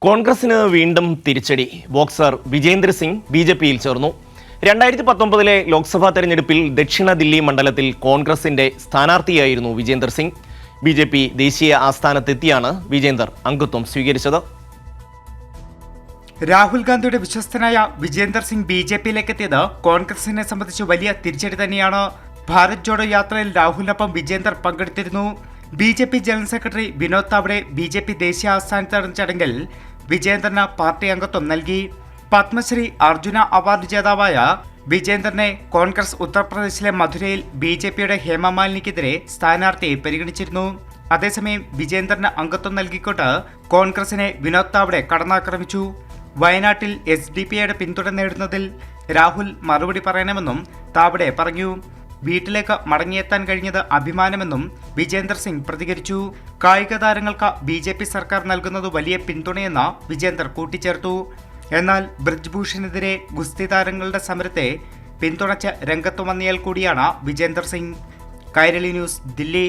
കോൺഗ്രസിന് വീണ്ടും തിരിച്ചടി. ബോക്സർ വിജേന്ദർ സിംഗ് ബി.ജെ.പിയിൽ ചേർന്നു. 2019 ലോക്സഭാ തെരഞ്ഞെടുപ്പിൽ ദക്ഷിണ ദില്ലി മണ്ഡലത്തിൽ കോൺഗ്രസിന്റെ സ്ഥാനാർത്ഥിയായിരുന്നു വിജേന്ദർ സിംഗ്. ബി.ജെ.പി ദേശീയ ആസ്ഥാനത്തെത്തിയാണ് വിജേന്ദർ അംഗത്വം സ്വീകരിച്ചത്. രാഹുൽ ഗാന്ധിയുടെ വിശ്വസ്തനായ വിജേന്ദർ സിംഗ് ബി.ജെ.പിയിലേക്ക് എത്തിയത് കോൺഗ്രസിനെ സംബന്ധിച്ച് വലിയ തിരിച്ചടി തന്നെയാണ്. ഭാരത് ജോഡോ യാത്രയിൽ രാഹുലിനൊപ്പം വിജേന്ദർ പങ്കെടുത്തിരുന്നു. BJP general secretary Vinod Tawde BJP ദേശീയ ആസ്ഥാനത്ത് നടന്ന ചടങ്ങിൽ വിജേന്ദറിന് പാർട്ടി അംഗത്വം നൽകി. പത്മശ്രീ അർജുന അവാർഡ് ജേതാവായ വിജേന്ദറിനെ കോൺഗ്രസ് ഉത്തർപ്രദേശിലെ മധുരയിൽ ബി.ജെ.പിയുടെ ഹേമമാലിനിക്കെതിരെ സ്ഥാനാർത്ഥിയെ പരിഗണിച്ചിരുന്നു. അതേസമയം വിജേന്ദറിന് അംഗത്വം നൽകിക്കൊണ്ട് കോൺഗ്രസിനെ വിനോദ് താവ്ഡെ കടന്നാക്രമിച്ചു. വയനാട്ടിൽ എസ്.ഡി.പി.ഐയുടെ പിന്തുണ നേടുന്നതിൽ രാഹുൽ മറുപടി പറയണമെന്നും താവ്ഡെ പറഞ്ഞു. വീട്ടിലേക്ക് മടങ്ങിയെത്താൻ കഴിഞ്ഞത് അഭിമാനമെന്നും വിജേന്ദർ സിംഗ് പ്രതികരിച്ചു. കായിക താരങ്ങൾക്ക് ബി.ജെ.പി സർക്കാർ നൽകുന്നത് വലിയ പിന്തുണയെന്ന് വിജേന്ദർ കൂട്ടിച്ചേർത്തു. എന്നാൽ ബ്രിജ്ഭൂഷണെതിരെ ഗുസ്തി താരങ്ങളുടെ സമരത്തെ പിന്തുണച്ച് രംഗത്ത് വന്നയാൾ കൂടിയാണ് വിജേന്ദർ സിംഗ്. കൈരളി ന്യൂസ്, ദില്ലി.